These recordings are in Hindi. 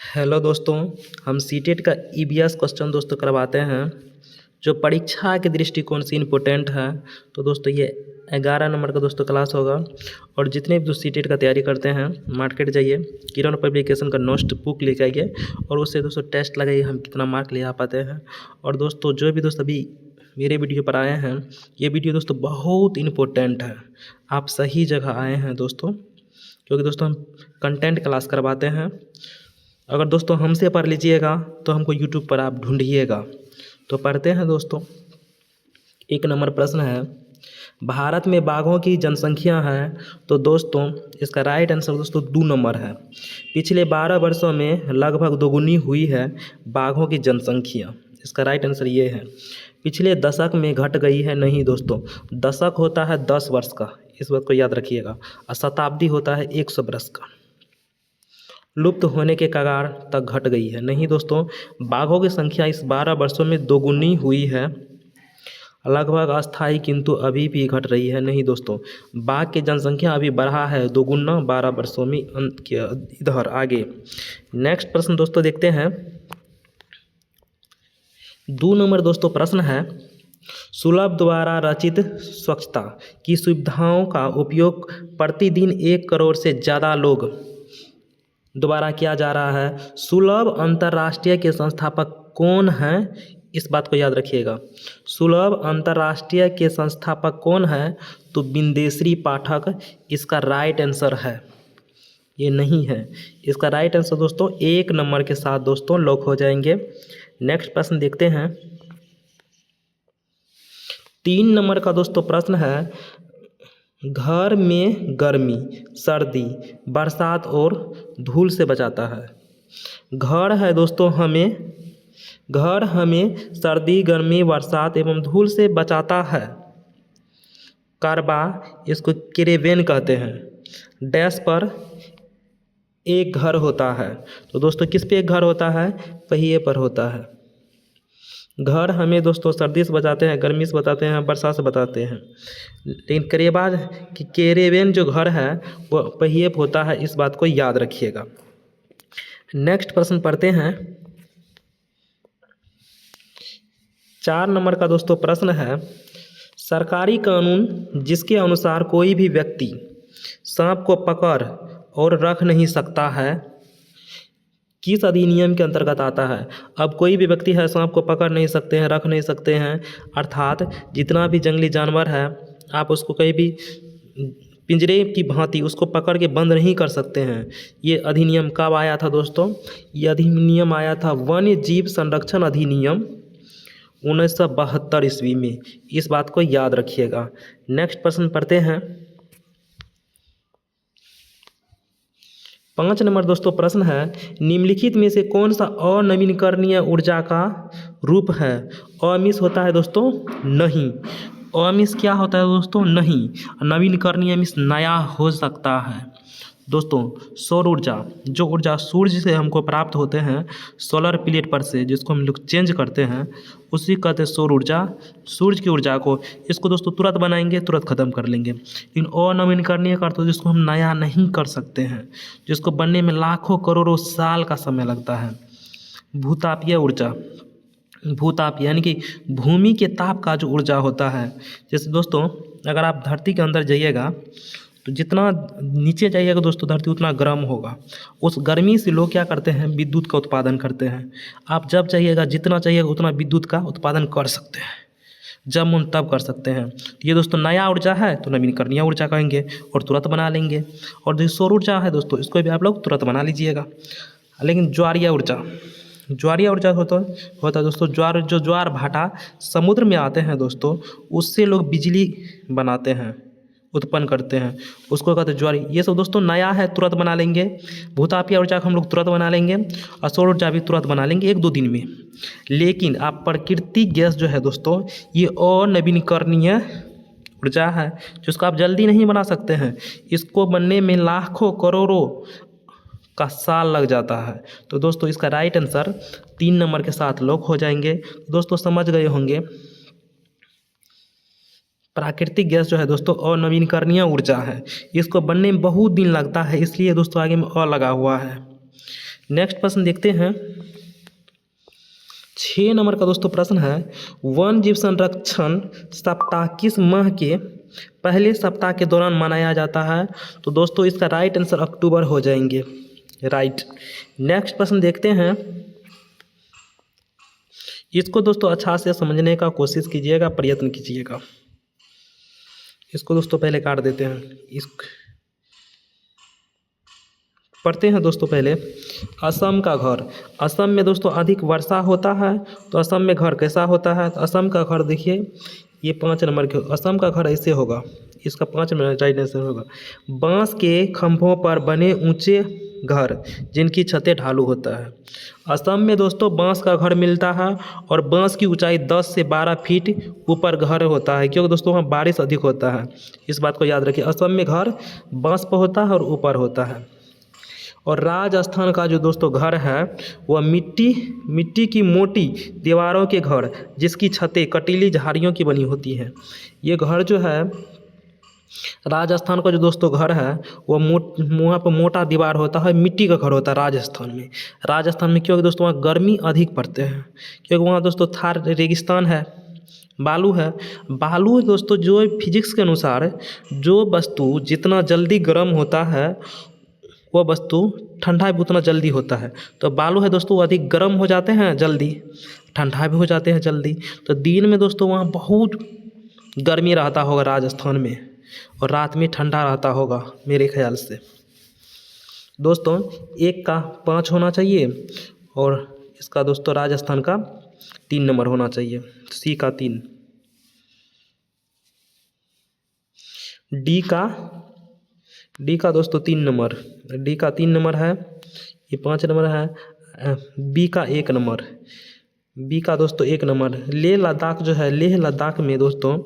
हेलो दोस्तों। हम सीटेट का ईवीएस क्वेश्चन दोस्तों करवाते हैं जो परीक्षा के दृष्टिकोण से इम्पोर्टेंट है। तो दोस्तों ये 11 नंबर का दोस्तों क्लास होगा। और जितने भी दोस्त सीटेट का तैयारी करते हैं मार्केट जाइए, किरण पब्लिकेशन का नोट बुक लेके आइए और उससे दोस्तों टेस्ट लगाइए हम कितना मार्क ले आ पाते हैं। और दोस्तों जो भी दोस्त अभी मेरे वीडियो पर आए हैं, ये वीडियो दोस्तों बहुत इम्पोर्टेंट है। आप सही जगह आए हैं दोस्तों, क्योंकि दोस्तों हम कंटेंट क्लास करवाते हैं। अगर दोस्तों हमसे पढ़ लीजिएगा तो हमको यूट्यूब पर आप ढूंढिएगा। तो पढ़ते हैं दोस्तों। 1 नंबर प्रश्न है, भारत में बाघों की जनसंख्या है। तो दोस्तों इसका राइट आंसर दोस्तों 2 नंबर है। पिछले 12 वर्षों में लगभग दोगुनी हुई है बाघों की जनसंख्या। इसका राइट आंसर ये है। पिछले दशक में घट गई है, नहीं दोस्तों। दशक होता है 10 वर्ष का, इस बात को याद रखिएगा। और शताब्दी होता है 100 वर्ष का। लुप्त होने के कगार तक घट गई है, नहीं दोस्तों। बाघों की संख्या इस 12 वर्षों में दोगुनी हुई है, लगभग अस्थायी, किंतु अभी भी घट रही है, नहीं दोस्तों। बाघ की जनसंख्या अभी बढ़ा है दोगुना 12 वर्षों में इधर आगे। नेक्स्ट प्रश्न दोस्तों देखते हैं। 2 नंबर दोस्तों प्रश्न है, सुलभ द्वारा रचित स्वच्छता की सुविधाओं का उपयोग प्रतिदिन 1 करोड़ से ज़्यादा लोग द्वारा किया जा रहा है। सुलभ अंतर्राष्ट्रीय के संस्थापक कौन हैं? इस बात को याद रखिएगा। सुलभ अंतर्राष्ट्रीय के संस्थापक कौन हैं? तो बिंदेश्वरी पाठक इसका राइट आंसर है, ये नहीं है। इसका राइट आंसर दोस्तों 1 नंबर के साथ दोस्तों लॉक हो जाएंगे। नेक्स्ट प्रश्न देखते हैं। 3 नंबर का दोस्तों प्रश्न है, घर में गर्मी, सर्दी, बरसात और धूल से बचाता है। घर है दोस्तों घर हमें सर्दी, गर्मी, बरसात एवं धूल से बचाता है। कारबा इसको कैरेवेन कहते हैं। डैश पर एक घर होता है। तो दोस्तों किस पे एक घर होता है? पहिए पर होता है। घर हमें दोस्तों सर्दी से बचाते हैं, गर्मी से बचाते हैं, बरसात से बचाते हैं। लेकिन कैरेवेन जो घर है वो पहिए पर होता है, इस बात को याद रखिएगा। नेक्स्ट प्रश्न पढ़ते हैं। 4 नंबर का दोस्तों प्रश्न है, सरकारी कानून जिसके अनुसार कोई भी व्यक्ति सांप को पकड़ और रख नहीं सकता है, किस अधिनियम के अंतर्गत आता है? अब कोई भी व्यक्ति है सांप को पकड़ नहीं सकते हैं, रख नहीं सकते हैं, अर्थात जितना भी जंगली जानवर है आप उसको कहीं भी पिंजरे की भांति उसको पकड़ के बंद नहीं कर सकते हैं। ये अधिनियम कब आया था दोस्तों? ये अधिनियम आया था वन्य जीव संरक्षण अधिनियम 1972 ईस्वी में। इस बात को याद रखिएगा। नेक्स्ट प्रश्न पढ़ते हैं। 5 नंबर दोस्तों प्रश्न है, निम्नलिखित में से कौन सा अनवीनकरणीय ऊर्जा का रूप है? अमिस होता है दोस्तों नहीं। अमिस क्या होता है दोस्तों? नहीं। नवीनकरणीय मीन्स नया हो सकता है दोस्तों। सौर ऊर्जा, जो ऊर्जा सूर्य से हमको प्राप्त होते हैं सोलर प्लेट पर से, जिसको हम लोग चेंज करते हैं, उसी कहते हैं सौर ऊर्जा। सूर्य की ऊर्जा को इसको दोस्तों तुरंत बनाएंगे, तुरंत ख़त्म कर लेंगे। लेकिन अनवीनकरणीय का अर्थ जिसको हम नया नहीं कर सकते हैं, जिसको बनने में लाखों करोड़ों साल का समय लगता है। भूतापीय ऊर्जा, भूताप यानी कि भूमि के ताप का जो ऊर्जा होता है। जैसे दोस्तों अगर आप धरती के अंदर जाइएगा तो जितना नीचे जाइएगा दोस्तों धरती उतना गर्म होगा। उस गर्मी से लोग क्या करते हैं? विद्युत का उत्पादन करते हैं। आप जब चाहिएगा जितना चाहिएगा उतना विद्युत का उत्पादन कर सकते हैं, जब मन तब कर सकते हैं। ये दोस्तों नया ऊर्जा है तो नवीनकरणीय ऊर्जा कहेंगे और तुरंत बना लेंगे। और जो सौर ऊर्जा है दोस्तों इसको भी आप लोग तुरंत बना लीजिएगा। लेकिन ज्वारीय ऊर्जा, ज्वारीय ऊर्जा होता है दोस्तों ज्वार भाटा समुद्र में आते हैं दोस्तों, उससे लोग बिजली बनाते हैं, उत्पन्न करते हैं, उसको कहते हैं ज्वारी। ये सब दोस्तों नया है, तुरंत बना लेंगे। भूतापीय ऊर्जा को हम लोग तुरंत बना लेंगे और सौर ऊर्जा भी तुरंत बना लेंगे 1-2 दिन में। लेकिन आप प्राकृतिक गैस जो है दोस्तों ये अनवीनकरणीय ऊर्जा है, जिसको आप जल्दी नहीं बना सकते हैं। इसको बनने में लाखों करोड़ों का साल लग जाता है। तो दोस्तों इसका राइट आंसर 3 नंबर के साथ लॉक हो जाएंगे। दोस्तों समझ गए होंगे, प्राकृतिक गैस जो है दोस्तों अनवीनकरणीय ऊर्जा है, इसको बनने में बहुत दिन लगता है, इसलिए दोस्तों आगे में अ लगा हुआ है। नेक्स्ट प्रश्न देखते हैं। 6 नंबर का दोस्तों प्रश्न है, वन जीव संरक्षण सप्ताह किस माह के पहले सप्ताह के दौरान मनाया जाता है? तो दोस्तों इसका राइट आंसर अक्टूबर हो जाएंगे, राइट। नेक्स्ट प्रश्न देखते हैं। इसको दोस्तों अच्छा से समझने का कोशिश कीजिएगा, प्रयत्न कीजिएगा। इसको दोस्तों पहले काट देते हैं। पढ़ते हैं दोस्तों पहले। असम का घर, असम में दोस्तों अधिक वर्षा होता है, तो असम में घर कैसा होता है? तो असम का घर देखिए, ये 5 नंबर के असम का घर ऐसे होगा, इसका 5 नंबर राइट आंसर होगा। बांस के खंभों पर बने ऊंचे घर जिनकी छतें ढालू होता है। असम में दोस्तों बांस का घर मिलता है और बांस की ऊंचाई 10 से 12 फीट ऊपर घर होता है, क्योंकि दोस्तों वहाँ बारिश अधिक होता है। इस बात को याद रखिए, असम में घर बांस पर होता है और ऊपर होता है। और राजस्थान का जो दोस्तों घर है वह मिट्टी की मोटी दीवारों के घर जिसकी छतें कटीली झाड़ियों की बनी होती हैं। ये घर जो है राजस्थान का जो दोस्तों घर है वह वहाँ पर मोटा दीवार होता है, मिट्टी का घर होता है राजस्थान में। राजस्थान में क्योंकि दोस्तों वहाँ गर्मी अधिक पड़ते हैं, क्योंकि वहाँ दोस्तों थार रेगिस्तान है, बालू है। बालू दोस्तों जो फिजिक्स के अनुसार जो वस्तु जितना जल्दी गर्म होता है वह वस्तु ठंडा भी उतना जल्दी होता है। तो बालू है दोस्तों अधिक गर्म हो जाते हैं जल्दी, ठंडा भी हो जाते हैं जल्दी। तो दिन में दोस्तों वहाँ बहुत गर्मी रहता होगा राजस्थान में, और रात में ठंडा रहता होगा मेरे ख्याल से। दोस्तों 1 का 5 होना चाहिए और इसका दोस्तों राजस्थान का 3 नंबर होना चाहिए, सी का 3। डी का दोस्तों 3 नंबर, डी का 3 नंबर है, ये 5 नंबर है। बी का 1 नंबर, बी का दोस्तों 1 नंबर। लेह लद्दाख जो है, लेह लद्दाख में दोस्तों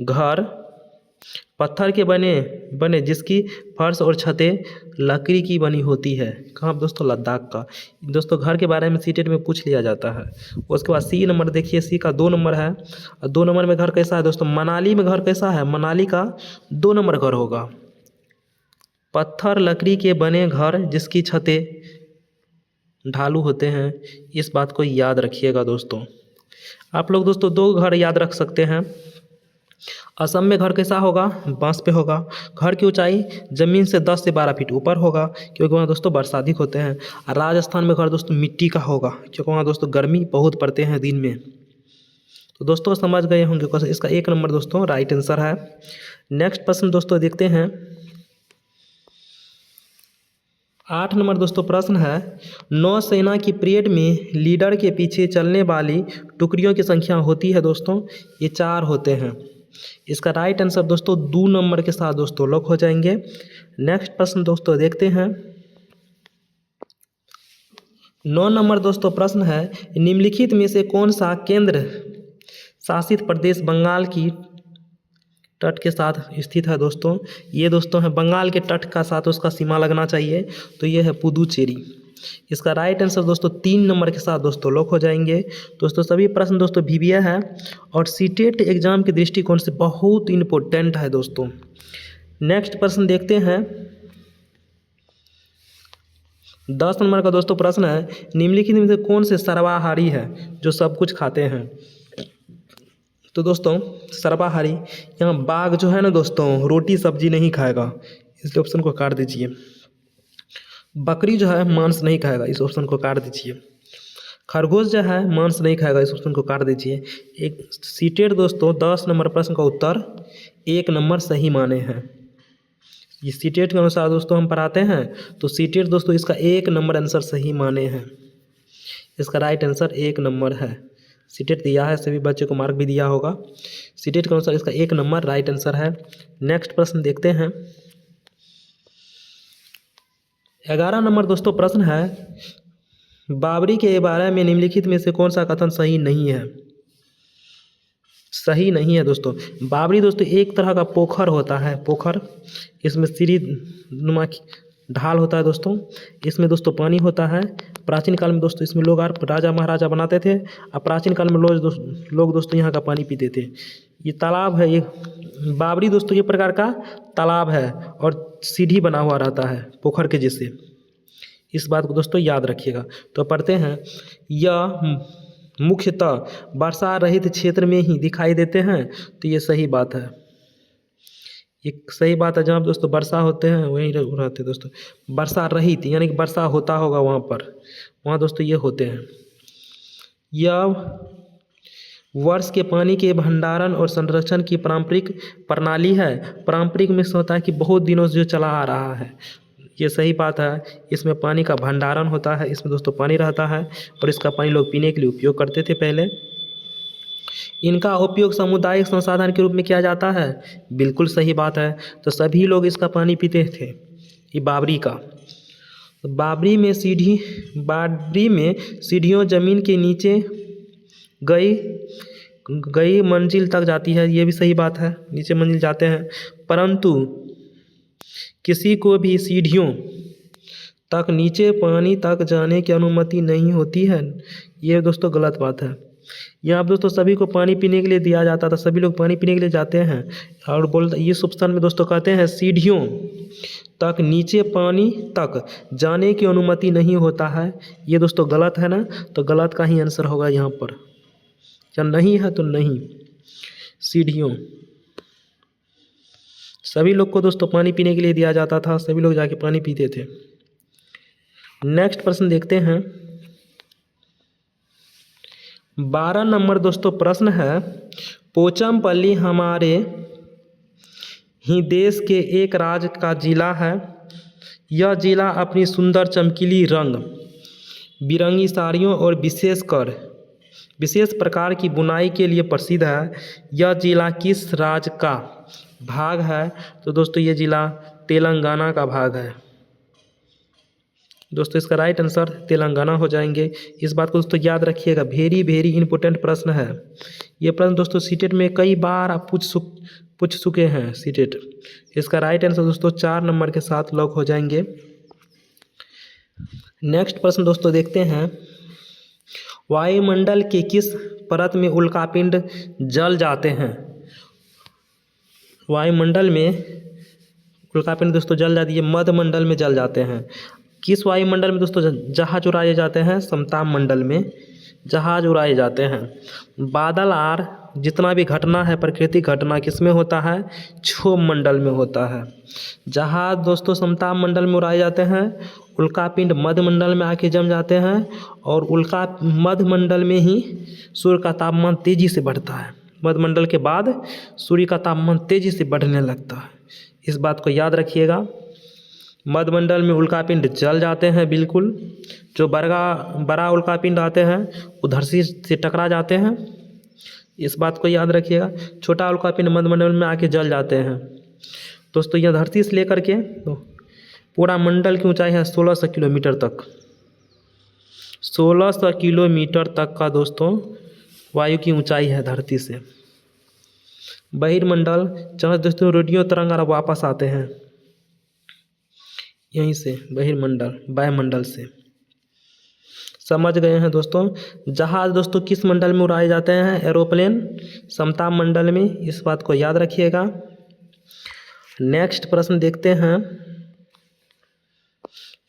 घर पत्थर के बने जिसकी फर्श और छतें लकड़ी की बनी होती है। कहाँ दोस्तों? लद्दाख का। दोस्तों घर के बारे में सीटेट में पूछ लिया जाता है। उसके बाद सी नंबर देखिए, सी का 2 नंबर है। 2 नंबर में घर कैसा है दोस्तों? मनाली में घर कैसा है? मनाली का 2 नंबर घर होगा। पत्थर लकड़ी के बने घर जिसकी छतें ढालू होते हैं, इस बात को याद रखिएगा दोस्तों। आप लोग दोस्तों 2 घर याद रख सकते हैं। असम में घर कैसा होगा? बांस पे होगा। घर की ऊंचाई ज़मीन से 10 से 12 फीट ऊपर होगा, क्योंकि वहाँ दोस्तों वर्षा अधिक होते हैं। और राजस्थान में घर दोस्तों मिट्टी का होगा, क्योंकि वहाँ दोस्तों गर्मी बहुत पड़ते हैं दिन में। तो दोस्तों समझ गए होंगे, इसका 1 नंबर दोस्तों राइट आंसर है। नेक्स्ट प्रश्न दोस्तों देखते हैं। 8 नंबर दोस्तों प्रश्न है, नौसेना की परेड में लीडर के पीछे चलने वाली टुकड़ियों की संख्या होती है दोस्तों, ये 4 होते हैं। इसका राइट आंसर दोस्तों 2 नंबर के साथ दोस्तों लॉक हो जाएंगे। नेक्स्ट प्रश्न दोस्तों देखते हैं। 9 नंबर दोस्तों प्रश्न है, निम्नलिखित में से कौन सा केंद्र शासित प्रदेश बंगाल की तट के साथ स्थित है दोस्तों? ये दोस्तों है बंगाल के तट का साथ उसका सीमा लगना चाहिए, तो ये है पुदुचेरी। इसका राइट आंसर दोस्तों 3 नंबर के साथ दोस्तों लॉक हो जाएंगे। दोस्तों सभी प्रश्न दोस्तों VBA है और सीटेट एग्जाम के दृष्टिकोण से बहुत इम्पोर्टेंट है दोस्तों। नेक्स्ट प्रश्न देखते हैं। 10 नंबर का दोस्तों प्रश्न है, निम्नलिखित में से कौन से सर्वाहारी है जो सब कुछ खाते हैं? तो दोस्तों सर्वाहारी, यहाँ बाघ जो है ना दोस्तों रोटी सब्जी नहीं खाएगा, इस ऑप्शन को काट दीजिए। बकरी जो है मांस नहीं खाएगा, इस ऑप्शन को काट दीजिए। खरगोश जो है मांस नहीं खाएगा, इस ऑप्शन को काट दीजिए। एक सीटेट दोस्तों 10 नंबर प्रश्न का उत्तर 1 नंबर सही माने हैं। ये सीटेट के अनुसार दोस्तों हम पढ़ाते हैं, तो सीटेट दोस्तों इसका 1 नंबर आंसर सही माने हैं। इसका राइट आंसर 1 नंबर है। सीटेट दिया है, सभी बच्चे को मार्क भी दिया होगा। सीटेट के अनुसार इसका 1 नंबर राइट आंसर है। नेक्स्ट प्रश्न देखते हैं। 11 नंबर दोस्तों प्रश्न है, बाबरी के बारे में निम्नलिखित में से कौन सा कथन सही नहीं है? सही नहीं है दोस्तों। बाबरी दोस्तों एक तरह का पोखर होता है, पोखर, इसमें सीढ़ी नुमा ढाल होता है दोस्तों, इसमें दोस्तों पानी होता है। प्राचीन काल में दोस्तों इसमें लोग राजा महाराजा बनाते थे, और प्राचीन काल में लोग दोस्तों यहाँ का पानी पीते थे। ये तालाब है, ये बाबरी दोस्तों ये प्रकार का तालाब है और सीढ़ी बना हुआ रहता है पोखर के जैसे। इस बात को दोस्तों याद रखिएगा। तो पढ़ते हैं, यह मुख्यतः वर्षा रहित क्षेत्र में ही दिखाई देते हैं। तो ये सही बात है, ये सही बात है। जहाँ दोस्तों वर्षा होते हैं वहीं रहते हैं दोस्तों। वर्षा रहित यानी कि वर्षा होता होगा वहाँ पर, वहाँ दोस्तों ये होते हैं। यह वर्ष के पानी के भंडारण और संरक्षण की पारंपरिक प्रणाली है। पारंपरिक में होता है कि बहुत दिनों से जो चला आ रहा है, ये सही बात है। इसमें पानी का भंडारण होता है, इसमें दोस्तों पानी रहता है और इसका पानी लोग पीने के लिए उपयोग करते थे पहले। इनका उपयोग सामुदायिक संसाधन के रूप में किया जाता है, बिल्कुल सही बात है। तो सभी लोग इसका पानी पीते थे। ये बाबरी का, बाबरी में सीढ़ियों ज़मीन के नीचे गई मंजिल तक जाती है, ये भी सही बात है, नीचे मंजिल जाते हैं। परंतु किसी को भी सीढ़ियों तक नीचे पानी तक जाने की अनुमति नहीं होती है, ये दोस्तों गलत बात है। यहाँ दोस्तों सभी को पानी पीने के लिए दिया जाता था, सभी लोग पानी पीने के लिए जाते हैं। और बोलते इस ऑप्शन में दोस्तों कहते हैं सीढ़ियों तक नीचे पानी तक जाने की अनुमति नहीं होता है, ये दोस्तों गलत है ना। तो गलत का ही आंसर होगा यहाँ पर, क्या नहीं है तो नहीं। सीढ़ियों, सभी लोग को दोस्तों पानी पीने के लिए दिया जाता था, सभी लोग जाके पानी पीते थे। नेक्स्ट प्रश्न देखते हैं। 12 नंबर दोस्तों प्रश्न है, पोचमपल्ली हमारे ही देश के एक राज्य का जिला है। यह जिला अपनी सुंदर चमकीली रंग बिरंगी साड़ियों और विशेष प्रकार की बुनाई के लिए प्रसिद्ध है। यह जिला किस राज्य का भाग है? तो दोस्तों ये जिला तेलंगाना का भाग है। दोस्तों इसका राइट आंसर तेलंगाना हो जाएंगे। इस बात को दोस्तों याद रखिएगा, वेरी इंपॉर्टेंट प्रश्न है। ये प्रश्न दोस्तों सीटेट में कई बार आप पूछ चुके हैं सीटेट। इसका राइट आंसर दोस्तों 4 नंबर के साथ लॉक हो जाएंगे। नेक्स्ट प्रश्न दोस्तों देखते हैं, वायुमंडल के किस परत में उल्कापिंड जल जाते हैं? वायुमंडल में उल्कापिंड दोस्तों जल जाती है, मध्य मंडल में जल जाते हैं। किस वायुमंडल में दोस्तों जहाज उड़ाए जाते हैं? समताप मंडल में जहाज उड़ाए जाते हैं। बादल आर जितना भी घटना है, प्राकृतिक घटना किस में होता है? क्षोभ मंडल में होता है। जहाज दोस्तों समताप मंडल में उड़ाए जाते हैं, उल्कापिंड मध्य मंडल में आके जम जाते हैं और मध्य मंडल में ही सूर्य का तापमान तेज़ी से बढ़ता है। मध्य मंडल के बाद सूर्य का तापमान तेज़ी से बढ़ने लगता है, इस बात को याद रखिएगा। मध्य मंडल में उल्कापिंड जल जाते हैं बिल्कुल। जो बड़ा उल्कापिंड आते हैं वो धरती से टकरा जाते हैं, इस बात को याद रखिएगा। छोटा उल्कापिंड मध्य मंडल में आके जल जाते हैं। दोस्तों यह धरती से लेकर के पूरा मंडल की ऊंचाई है 1600 किलोमीटर तक। 1600 किलोमीटर तक का दोस्तों वायु की ऊंचाई है धरती से। बहिर्मंडल जहाँ दोस्तों रेडियो तरंग वापस आते हैं यहीं से, बहिर्मंडल वायुमंडल से। समझ गए हैं दोस्तों। जहाज दोस्तों किस मंडल में उड़ाए जाते हैं? एरोप्लेन समताप मंडल में, इस बात को याद रखिएगा। नेक्स्ट प्रश्न देखते हैं।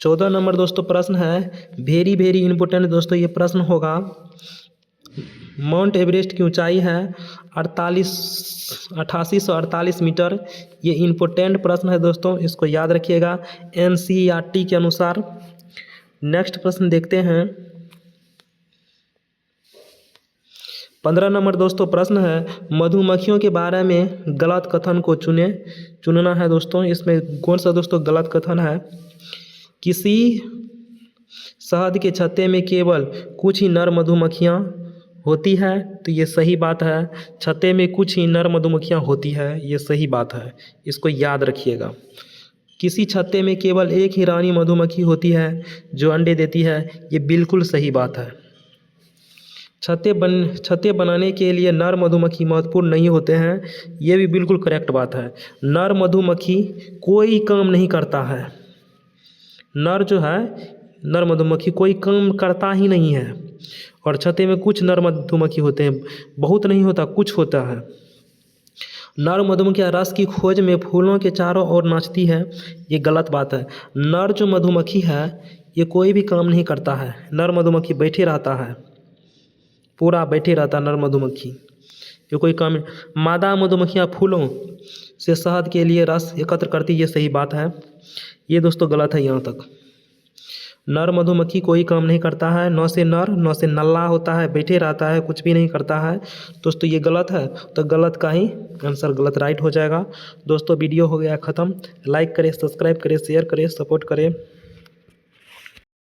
14 नंबर दोस्तों प्रश्न है, वेरी इंपॉर्टेंट दोस्तों ये प्रश्न होगा। माउंट एवरेस्ट की ऊंचाई है 8848 मीटर। ये इम्पोर्टेंट प्रश्न है दोस्तों, इसको याद रखिएगा NCERT के अनुसार। नेक्स्ट प्रश्न देखते हैं। 15 नंबर दोस्तों प्रश्न है, मधुमक्खियों के बारे में गलत कथन को चुनना है दोस्तों। इसमें कौन सा दोस्तों गलत कथन है? किसी शहद के छत्ते में केवल कुछ ही नर मधुमक्खियाँ होती है, तो ये सही बात है। छत्ते में कुछ ही नर मधुमक्खियाँ होती है, ये सही बात है, इसको याद रखिएगा। किसी छत्ते में केवल एक ही रानी मधुमक्खी होती है जो अंडे देती है, ये बिल्कुल सही बात है। छत्ते बनाने के लिए नर मधुमक्खी महत्वपूर्ण नहीं होते हैं, ये भी बिल्कुल करेक्ट बात है। नर मधुमक्खी कोई काम नहीं करता है। नर मधुमक्खी कोई काम करता ही नहीं है। और छत्ते में कुछ नर मधुमक्खी होते हैं, बहुत नहीं होता, कुछ होता है। नर मधुमक्खियाँ रस की खोज में फूलों के चारों ओर नाचती है, ये गलत बात है। नर जो मधुमक्खी है ये कोई भी काम नहीं करता है। नर मधुमक्खी बैठे रहता है, पूरा बैठे रहता है नर मधुमक्खी, ये कोई काम। मादा मधुमक्खियाँ फूलों से शहद के लिए रस एकत्र करती, ये सही बात है। ये दोस्तों गलत है यहाँ तक। नर मधुमक्खी कोई काम नहीं करता है, नौ से नर, नौ से नल्ला होता है, बैठे रहता है, कुछ भी नहीं करता है। दोस्तों ये गलत है, तो गलत का ही आंसर गलत राइट हो जाएगा। दोस्तों वीडियो हो गया ख़त्म। लाइक करें, सब्सक्राइब करें, शेयर करें, सपोर्ट करें।